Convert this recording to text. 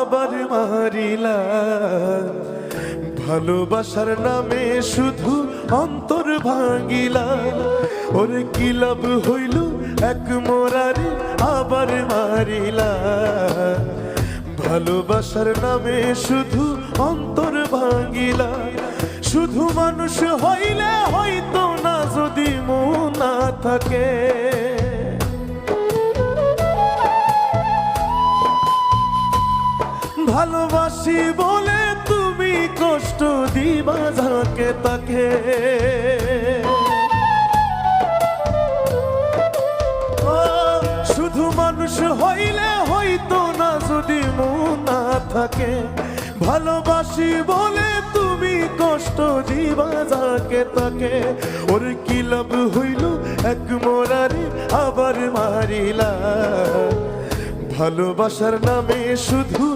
আবার মারিলা। ভালোবাসার নামে শুধু অন্তর ভাঙিলা। ওরে কি লাভ হইল এক মোরারে আবার মারিলা। ভালোবাসার নামে শুধু অন্তর ভাঙিলা। শুধু মানুষ হইলে হয়তো না যদি মন না থাকে। ভালোবাসি বলে তুমি কষ্ট দিবা যাকে তাকে। শুধু মানুষ হইলে হয়তো না যদি মন না থাকে। ভালোবাসি বলে তুমি কষ্ট দিবা যাকে তাকে। ওর কি লাভ হইল এক মোরারে আবার মারিলা। ভালোবাসার নামে শুধু